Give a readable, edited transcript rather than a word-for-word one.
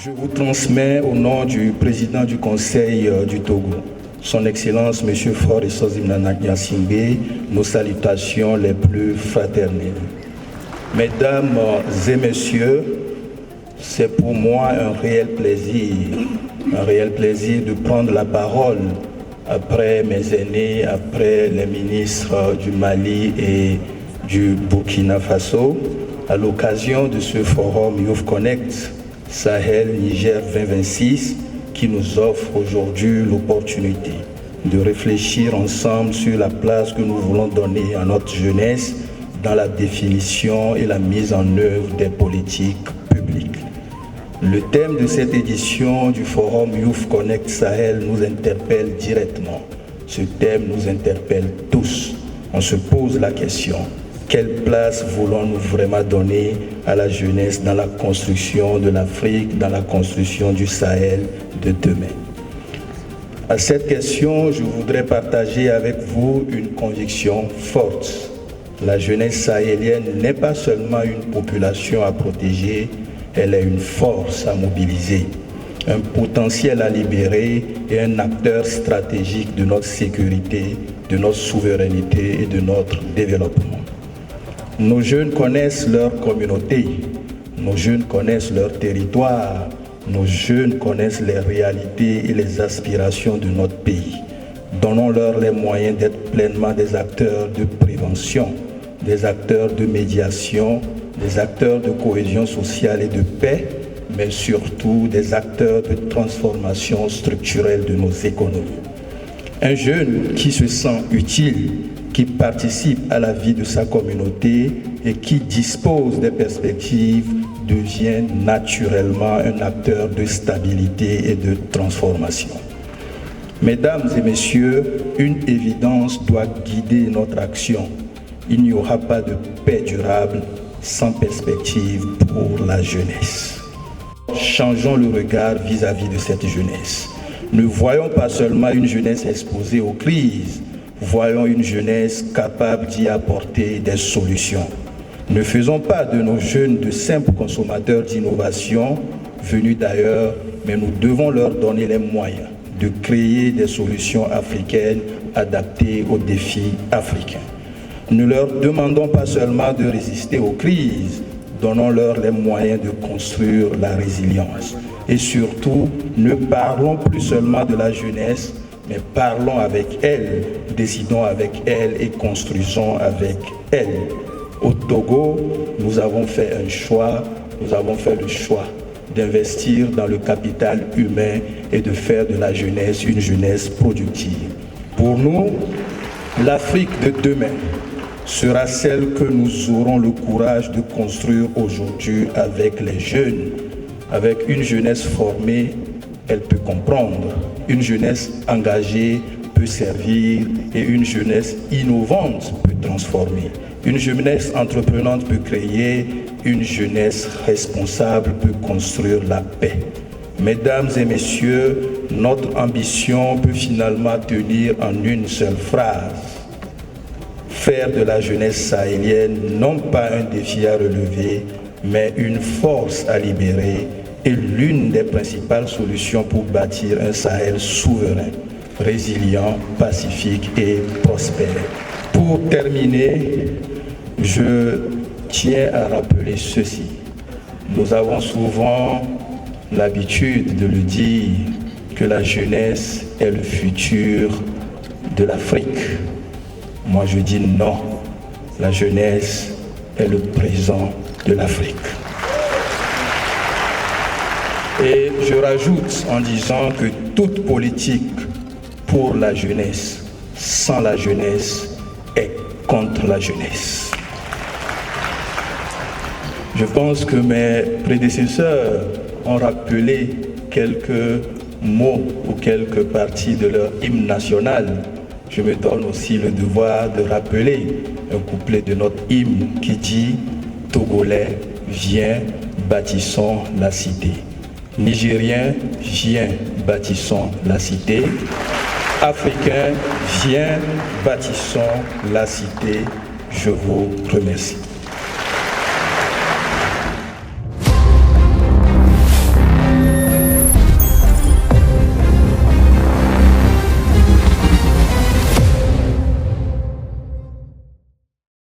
Je vous transmets au nom du président du Conseil du Togo, Son Excellence M. Faure Essozi-Nana Gnassingbé, nos salutations les plus fraternelles. Mesdames et messieurs, c'est pour moi un réel plaisir de prendre la parole après mes aînés, après les ministres du Mali et du Burkina Faso, à l'occasion de ce forum Youth Connect Sahel Niger 2026 qui nous offre aujourd'hui l'opportunité de réfléchir ensemble sur la place que nous voulons donner à notre jeunesse dans la définition et la mise en œuvre des politiques publiques. Le thème de cette édition du Forum Youth Connect Sahel nous interpelle directement. Ce thème nous interpelle tous. On se pose la question, quelle place voulons-nous vraiment donner à la jeunesse dans la construction de l'Afrique, dans la construction du Sahel de demain? À cette question, je voudrais partager avec vous une conviction forte. La jeunesse sahélienne n'est pas seulement une population à protéger, elle est une force à mobiliser, un potentiel à libérer et un acteur stratégique de notre sécurité, de notre souveraineté et de notre développement. Nos jeunes connaissent leur communauté, nos jeunes connaissent leur territoire, nos jeunes connaissent les réalités et les aspirations de notre pays. Donnons-leur les moyens d'être pleinement des acteurs de prévention, des acteurs de médiation, des acteurs de cohésion sociale et de paix, mais surtout des acteurs de transformation structurelle de nos économies. Un jeune qui se sent utile, qui participe à la vie de sa communauté et qui dispose des perspectives devient naturellement un acteur de stabilité et de transformation. Mesdames et messieurs, une évidence doit guider notre action. Il n'y aura pas de paix durable sans perspective pour la jeunesse. Changeons le regard vis-à-vis de cette jeunesse. Ne voyons pas seulement une jeunesse exposée aux crises, voyons une jeunesse capable d'y apporter des solutions. Ne faisons pas de nos jeunes de simples consommateurs d'innovation venus d'ailleurs, mais nous devons leur donner les moyens de créer des solutions africaines adaptées aux défis africains. Ne leur demandons pas seulement de résister aux crises, donnons-leur les moyens de construire la résilience. Et surtout, ne parlons plus seulement de la jeunesse, mais parlons avec elle, décidons avec elle et construisons avec elle. Au Togo, nous avons fait un choix, nous avons fait le choix d'investir dans le capital humain et de faire de la jeunesse une jeunesse productive. Pour nous, l'Afrique de demain sera celle que nous aurons le courage de construire aujourd'hui avec les jeunes. Avec une jeunesse formée, elle peut comprendre. Une jeunesse engagée peut servir et une jeunesse innovante peut transformer. Une jeunesse entreprenante peut créer, une jeunesse responsable peut construire la paix. Mesdames et messieurs, notre ambition peut finalement tenir en une seule phrase. Faire de la jeunesse sahélienne non pas un défi à relever, mais une force à libérer et l'une des principales solutions pour bâtir un Sahel souverain, résilient, pacifique et prospère. Pour terminer, je tiens à rappeler ceci. Nous avons souvent l'habitude de le dire que la jeunesse est le futur de l'Afrique. Moi je dis non, la jeunesse est le présent de l'Afrique. Et je rajoute en disant que toute politique pour la jeunesse, sans la jeunesse, est contre la jeunesse. Je pense que mes prédécesseurs ont rappelé quelques mots ou quelques parties de leur hymne national. Je me donne aussi le devoir de rappeler un couplet de notre hymne qui dit « Togolais, viens, bâtissons la cité ». Nigérien, viens, bâtissons la cité. Africain, viens, bâtissons la cité. Je vous remercie.